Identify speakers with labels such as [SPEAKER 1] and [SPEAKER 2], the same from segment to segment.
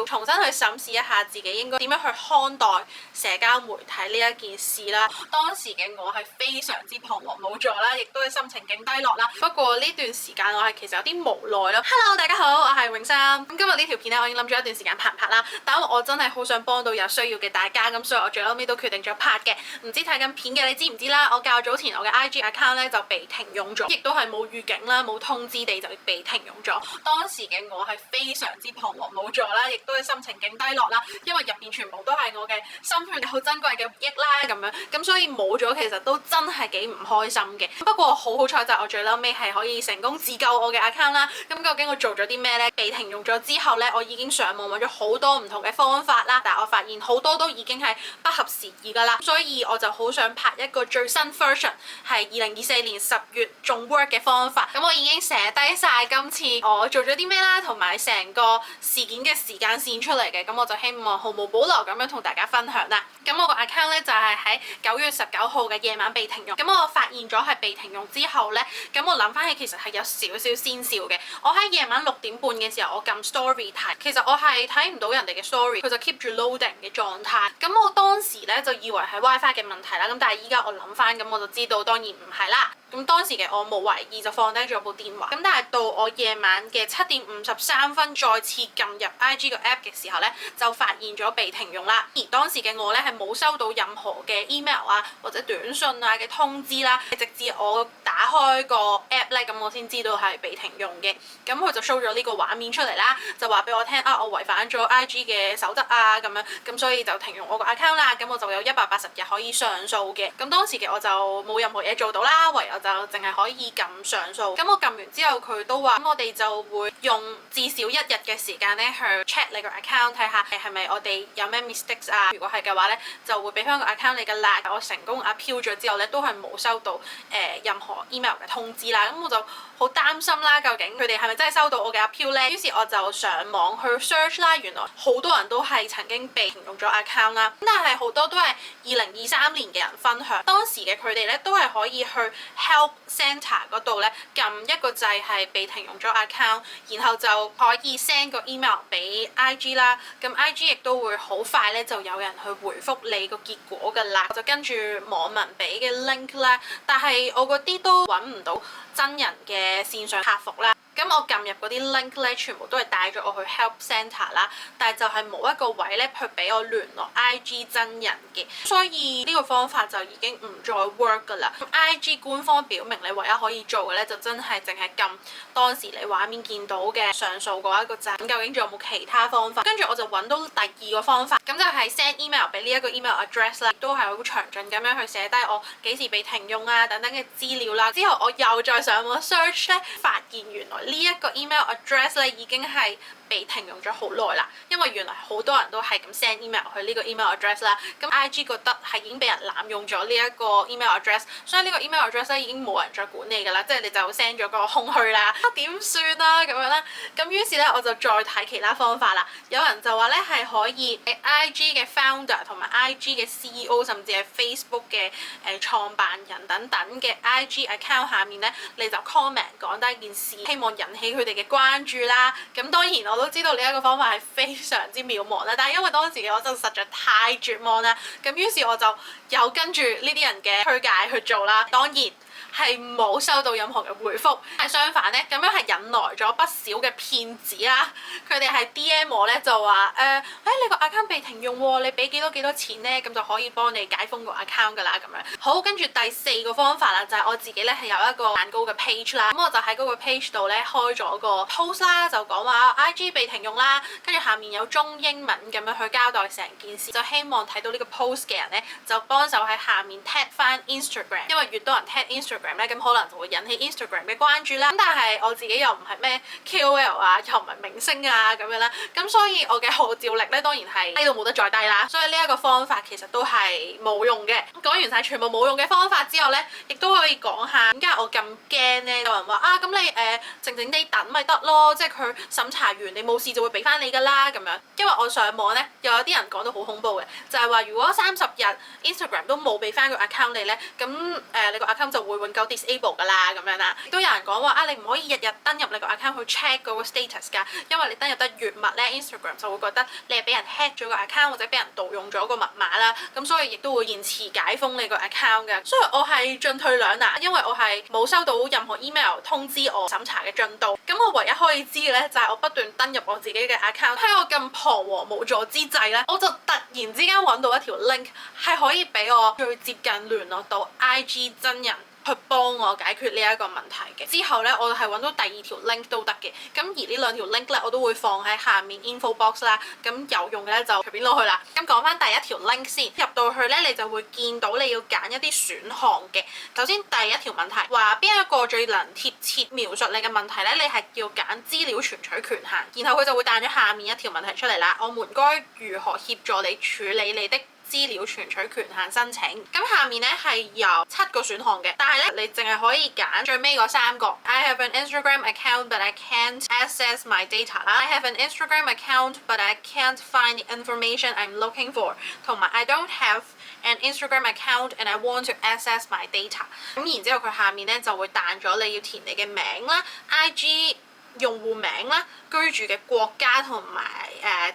[SPEAKER 1] 要重新去審視一下自己應該點樣去看待社交媒體呢一件事啦。當時嘅我係非常之彷徨無助啦，亦都係心情勁低落啦。不過呢段時間我係其實有啲無奈咯。Hello， 大家好，我係泳衫。咁今日呢條片咧，我已經諗咗一段時間拍唔拍啦，但因為我真係好想幫到有需要嘅大家，咁所以我最後尾都決定咗拍嘅。唔知睇緊片嘅你知唔知啦？我較早前我嘅 IG account 咧就被停用咗，亦都係冇預警啦、冇通知地就被停用咗。當時嘅我係非常之彷徨無助啦，亦都係心情勁低落啦，因為入邊全部都係我嘅心血好珍貴嘅回憶啦咁樣，咁所以冇咗其實都真係幾唔開心嘅。不過好彩就係我最嬲尾係可以成功自救我嘅 account 啦。咁究竟我做咗啲咩呢？被停用咗之後呢，我已經上網揾咗好多唔同嘅方法啦，但係我發現好多都已經係不合時宜㗎啦，所以我就好想拍一個最新 version 係2024年10月仲 work 嘅方法。咁我已經寫低晒今次我做咗啲咩啦，同埋成個事件嘅時間線出嚟嘅，咁我就希望毫無保留咁樣同大家分享啦。咁我個 account 咧就係喺9月19號嘅夜晚被停用。咁我發現咗係被停用之後咧，咁我諗翻起其實係有少少先兆嘅。我喺夜晚6點半嘅時候，我撳 story 睇，其實我係睇唔到人哋嘅 story， 佢就 keep 住 loading 嘅狀態。咁我當時咧就以為係 WiFi 嘅問題啦，咁但係依家我諗翻，咁我就知道當然唔係啦。咁當時嘅我冇懷疑，就放低咗部電話。咁但係到我夜晚嘅7點53分再次撳入 IG 個 app 嘅時候咧，就發現咗被停用啦。而當時嘅我咧係冇收到任何嘅 email 啊或者短信啊嘅通知啦，直至我打開個 app 咧，咁我先知道係被停用嘅。咁佢就 show 咗呢個畫面出嚟啦，就話俾我聽啊，我違反咗 IG 嘅守則啊咁樣，咁所以就停用我個 account 啦。咁我就有180日可以上訴嘅。咁當時嘅我就冇任何嘢做到啦，唯有就淨係可以撳上訴。咁我撳完之後，佢都話咁我哋就會用至少1日嘅時間咧去 check 你個 account， 睇下係咪我哋有咩 mistakes 啊。如果係嘅話咧，就會俾翻個 account 你嘅啦。我成功 appeal 咗之後咧，都係冇收到任何 email 嘅通知啦。咁我就好擔心啦，究竟佢哋係咪真係收到我嘅 appeal 咧？於是我就上網去 search 啦，原來好多人都係曾經被停用咗 account 啦。咁但係好多都係2023年嘅人分享，當時嘅佢哋咧都係可以去 help Center 嗰度咧撳一個掣係被停用咗 account， 然後就可以 send 個 email 俾 IG 啦。咁 IG 亦都會好快咧就有人去回覆你個結果㗎啦。我就跟住網民俾嘅 link 啦，但係我嗰啲都揾唔到真人嘅線上客服啦。咁我撳入嗰啲 link 咧，全部都係帶咗我去 help center 啦，但係就係冇一個位咧去俾我聯絡 IG 真人嘅，所以呢個方法就已經唔再 work 㗎啦。IG 官方表明你唯一可以做嘅咧，就真係淨係撳當時你畫面見到嘅上訴嗰一個掣。咁究竟仲有冇其他方法？跟住我就揾到第2個方法，咁就係 send email 俾呢一個 email address 啦，亦都係好詳盡咁樣去寫低我幾時被停用啊等等嘅資料啦。之後我又再上網 search 咧，發現原來呢一個 email address 咧已經係被停用咗好耐啦，因為原來好多人都係咁 send email 去呢個 email address 啦。咁 IG 覺得係已經俾人濫用咗呢一個 email address， 所以呢個 email address 咧已經冇人再管理㗎啦，即係你就 send 咗個空虛啦。點算啊咁樣啦？咁於是咧我就再睇其他方法啦。有人就話咧係可以喺 IG 嘅 founder 同埋 IG 嘅 CEO 甚至係 Facebook 嘅創辦人等等嘅 IG account 下面咧，你就 comment 講低件事，希望引起佢哋嘅關注啦。咁當然我都知道呢一個方法係非常之渺茫啦，但係因為當時嘅我真係實在太絕望啦，咁於是我就有跟住呢啲人嘅推介去做啦。當然係冇收到任何嘅回覆，但係相反咧，咁樣係引來咗不少嘅騙子啦。佢哋係 DM 我咧就話你個 account 被停用喎，你俾幾多錢咧，咁就可以幫你解封個 account 㗎啦咁樣。好，跟住第4個方法啦，就係我自己咧係有一個蛋糕嘅 page 啦，咁我就喺嗰個 page 度咧開咗個 post 啦，就講話 IG 被停用啦，跟住下面有中英文咁樣去交代成件事，就希望睇到呢個 post 嘅人咧就幫手喺下面 tag 翻 Instagram， 因為越多人 tag Instagram 咧，咁可能就會引起 Instagram 嘅關注啦。咁但係我自己又唔係咩 KOL 啊，又唔係明星啊咁樣啦，咁所以我嘅號召力咧當當然係低到冇得再低啦。所以呢一個方法其實都係冇用嘅。講完晒全部冇用嘅方法之後咧，亦都可以講下點解我咁驚咧？有人話啊，咁你靜靜地等咪得咯，即係佢審查完你冇事就會俾翻你㗎啦咁樣。因為我上網咧又有啲人講到好恐怖嘅，就係話如果30日 Instagram 都冇俾翻個 account 你咧，咁你個 account 就會永久 disable 㗎啦咁樣啦。亦都有人講話啊，你唔可以日日登入你個 account 去 check 嗰個 status 㗎，因為你登入得越密咧 ，Instagram 就會覺得你係俾人 hack 咗個 account 或者俾人盜用咗個密碼啦，咁所以亦都會延遲解封你個 account 嘅。所以我係進退兩難，因為我係冇收到任何 email 通知我審查嘅進度，咁我唯一可以知嘅咧就係我不斷登入我自己嘅 account， 喺我咁彷徨無助之際咧，我就突然之間揾到一條 link 係可以俾我最接近聯絡到 IG 真人，去幫我解決呢一個問題嘅。之後咧，我係揾到第二條 link 都得嘅。咁而呢兩條 link 咧，我都會放喺下面 info box 啦。咁有用嘅咧就隨便攞去啦。咁講翻第一條 link 先，入到去咧，你就會見到你要揀一啲選項嘅。首先第一條問題話邊一個最能貼切描述你嘅問題咧？你係要揀資料存取權限，然後佢就會彈咗下面一條問題出嚟啦。我們該如何協助你處理你的資料存取權限申請？咁下面咧係有7個選項嘅，但係咧你淨係可以揀最尾嗰3個。I have an Instagram account but I can't access my data 啦。I have an Instagram account but I can't find the information I'm looking for。同埋 I don't have an Instagram account and I want to access my data。咁然之後佢下面咧就會彈咗你要填你嘅名啦、IG用戶名啦、居住嘅國家同埋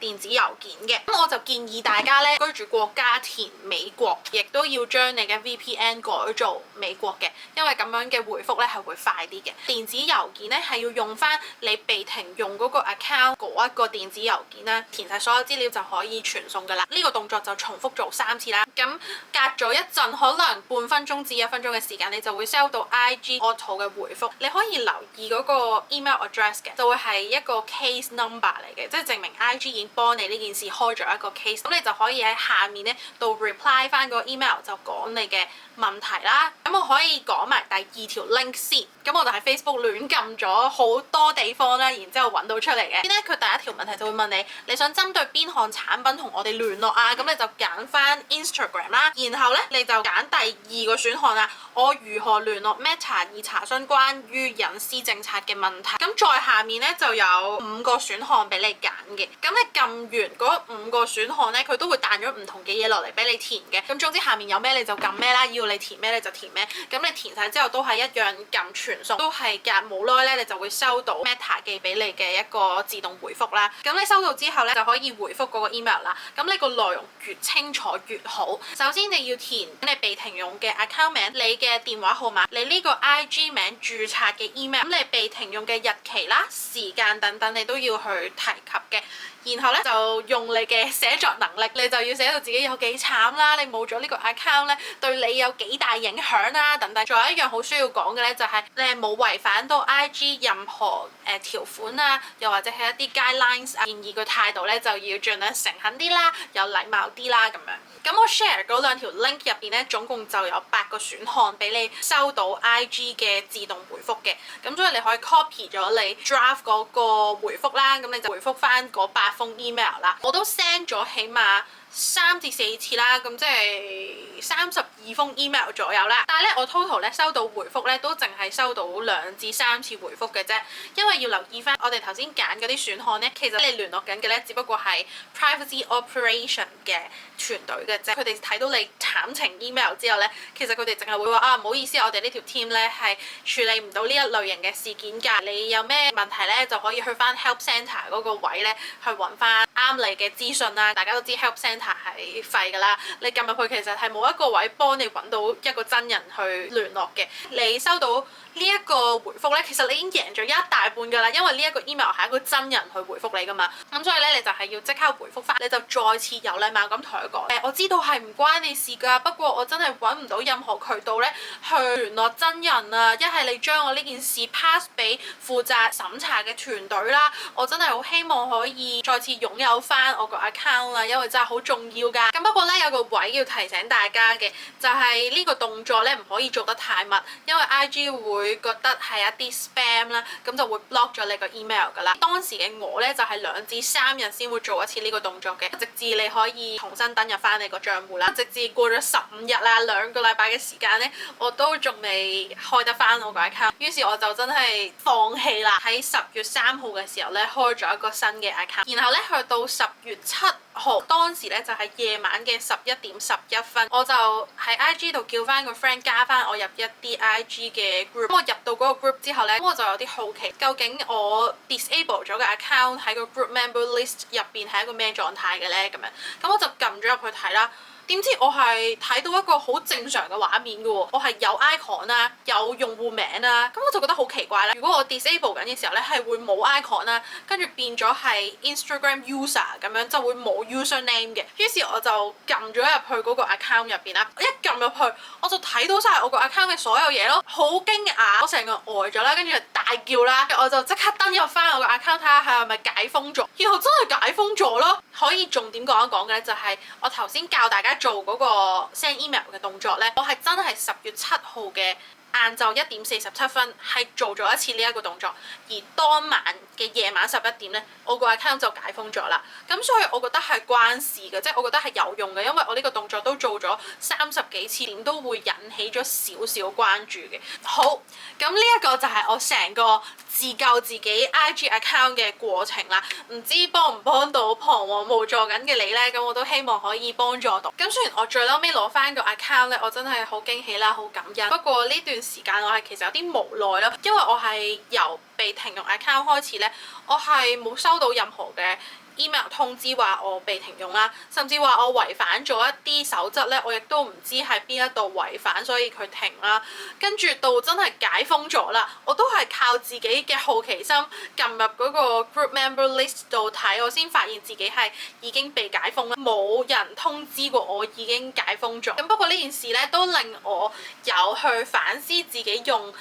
[SPEAKER 1] 電子郵件嘅。咁我就建議大家咧居住國家填美國，亦都要將你嘅 VPN 改做美國嘅，因為咁樣嘅回覆咧係會快啲嘅。電子郵件咧係要用翻你被停用嗰個 account 嗰一個電子郵件啦，填晒所有資料就可以傳送㗎啦。呢個動作就重複做3次啦。咁隔咗一陣，可能半分鐘至1分鐘嘅時間，你就會收到 IG auto 嘅回覆。你可以留意嗰個 email address。就會係一個 case number 嚟嘅，即係證明 IG 已經幫你呢件事開咗一個 case，咁你就可以喺下面咧度 reply 翻個 email 就講你嘅問題啦。咁我可以講埋第2條 link 先，咁我就喺 Facebook 亂撳咗好多地方啦，然之後揾到出嚟嘅。先咧佢第一條問題就會問你，你想針對邊項產品同我哋聯絡啊？咁你就揀翻 Instagram 啦，然後咧你就揀第2個選項啦，我如何聯絡 Meta 以查詢關於隱私政策嘅問題。咁再下面咧就有5個選項俾你揀嘅，咁你撳完嗰5個選項咧，佢都會彈咗唔同嘅嘢落嚟俾你填嘅。咁總之下面有咩你就撳咩啦，要你填咩你就填咩。咁你填晒之後都係一樣撳傳送，都係隔冇耐咧，你就會收到 Meta 寄俾你嘅一個自動回覆啦。咁你收到之後咧就可以回覆嗰個 email 啦。咁呢個內容越清楚越好。首先你要填你被停用嘅 account 名、你嘅電話號碼、你呢個 IG 名註冊嘅 email、咁你被停用嘅日期啦、時間等等，你都要去提及嘅。然後咧就用你嘅寫作能力，你就要寫到自己有幾慘啦，你冇咗呢個 account 咧對你有幾大影響啦等等。仲有一樣好需要講嘅咧，就係你係冇違反到 IG 任何條款啊，又或者係一啲 guidelines 啊，建議個態度咧就要盡量誠懇啲啦，有禮貌啲啦咁樣。咁我 share 嗰2條 link 入邊咧，總共就有8個選項俾你收到 IG 嘅自動回覆嘅。咁所以你可以 copy 咗你 draft 嗰個回覆啦，咁你就回覆翻嗰8封 email 啦。我都 send 咗起碼3至4次啦，咁即係32封 email 左右啦。但係咧，我 total 咧收到回覆咧都淨係收到2至3次回覆嘅啫。因為要留意翻，我哋頭先揀嗰啲選項咧，其實你聯絡緊嘅咧，只不過係 privacy operation 嘅團隊嘅啫。佢哋睇到你慘情 email 之後咧，其實佢哋淨係會話啊，唔好意思，我哋呢條 team 咧係處理唔到呢一類型嘅事件㗎。你有咩問題咧，就可以去翻 help centre 嗰個位咧去揾翻啱你嘅資訊啦。大家都知 help centre係廢㗎啦，你撳入去其實係冇一個位幫你揾到一個真人去聯絡嘅。你收到呢一個回覆咧，其實你已經贏咗一大半㗎啦，因為呢一個 email 係一個真人去回覆你㗎嘛。咁所以咧，你就係要即刻回覆翻，你就再次有禮貌咁同佢講，我知道係唔關你事㗎，不過我真係揾唔到任何渠道咧去聯絡真人啊。一係你將我呢件事 pass 俾負責審查嘅團隊啦，我真係好希望可以再次擁有翻我個 account 啦，因為真係好重重要㗎。咁不過咧有個位要提醒大家嘅，就係呢個動作咧唔可以做得太密，因為 IG 會覺得係一啲 spam 啦，咁就會 block 咗你個 email 㗎啦。當時嘅我咧就係2至3日先會做一次呢個動作嘅，直至你可以重新登入翻你個賬戶啦。直至過咗15日啦，2個禮拜嘅時間咧，我都仲未開得翻我個 account，於是我就真係放棄啦。喺10月3號嘅時候咧，開咗一個新嘅 account， 然後咧去到10月7號，當時咧就係夜晚嘅11:11，我就喺 IG 度叫翻個 friend 加翻我入一啲 IG 嘅 group。咁我入到嗰個 group 之後咧，咁我就有啲好奇，究竟我 disable 咗個 account 喺個 group member list 入邊係一個咩狀態嘅咧？咁樣，咁我就撳咗入去睇啦。點知我係睇到一個好正常嘅畫面嘅喎，我係有 icon 啦，有用戶名啦，咁我就覺得好奇怪啦。如果我 disable 緊嘅時候咧，係會冇 icon 啦，跟住變咗係 Instagram user 咁樣，就會冇 username 嘅。於是我就撳咗入去嗰個 account 入邊啦，一撳入去我就睇到晒我個 account 嘅所有嘢咯，好驚訝，我成個呆咗啦，跟住就大叫啦，我就即刻登入翻我個 account 睇下係咪解封咗，然後真係解封咗咯。可以重點講一講嘅咧，就係我頭先教大家做嗰個 send email 嘅動作咧，我係真係10月7號嘅晏晝1:47係做咗一次呢一個動作，而當晚嘅夜晚11點咧，我個 account 就解封咗啦。咁所以我覺得係關事嘅，即係我覺得係有用嘅，因為我呢個動作都做咗30幾次，點都會引起咗少少關注嘅。好，咁呢一個就係我成個自救自己 IG account 嘅過程啦。唔知幫唔幫到彷徨無助緊嘅你咧？咁我都希望可以幫助到。咁雖然我最嬲尾攞翻個 account 咧，我真係好驚喜啦，好感恩。不過呢段時間我係其實有啲無奈咯，因為我係由被停用 account 開始咧，我係冇收到任何嘅 email 通知話我被停用啦，甚至話我違反咗一啲守則咧，我亦都唔知喺邊一度違反，所以佢停啦。跟住到真係解封咗啦，我都係靠自己嘅好奇心撳入嗰個 group member list 度睇，我先發現自己係已經被解封啦，冇人通知過我已經解封咗。咁不過呢件事咧都令我有去反思自己用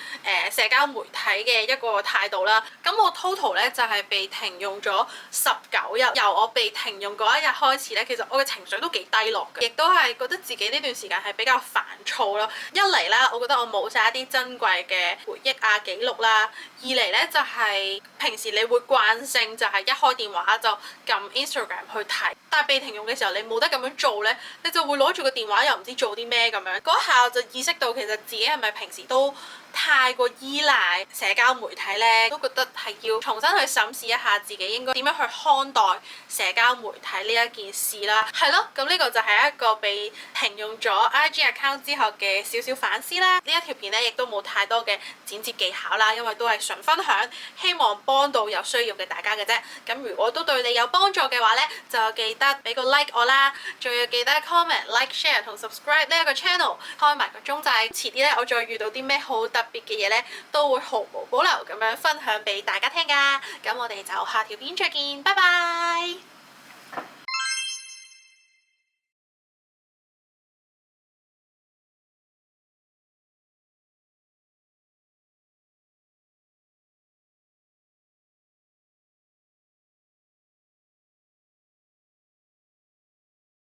[SPEAKER 1] 社交媒體嘅一個態度啦。咁我 total 咧就係被停用咗19日。由我被停用嗰一日開始咧，其實我嘅情緒都幾低落嘅，亦都係覺得自己呢段時間係比較煩躁咯。一嚟啦，我覺得我冇晒一啲珍貴嘅回憶啊記錄啦；二嚟咧就係平時你會慣性就係一開電話就撳 Instagram 去睇，但係被停用嘅時候你冇得咁樣做咧，你就會攞住個電話又唔知做啲咩咁樣。嗰一下我就意識到其實自己係咪平時都太過依賴社交媒體咧，都覺得係要重新去審視一下自己應該點樣去看待社交媒體呢一件事啦。係咯，咁呢個就係一個被停用咗 IG account 之後嘅少少反思啦。呢一條片咧亦都冇太多嘅剪接技巧啦，因為都係純分享，希望幫到有需要嘅大家嘅啫。咁如果都對你有幫助嘅話咧，就記得俾個 like 我啦，仲要記得 comment、like、share 同 subscribe 呢一個 channel， 開埋個鐘仔。遲啲咧我再遇到啲咩好特別嘅嘢咧，都會毫無保留咁樣分享俾大家聽㗎。咁我哋就下條片再見，拜拜。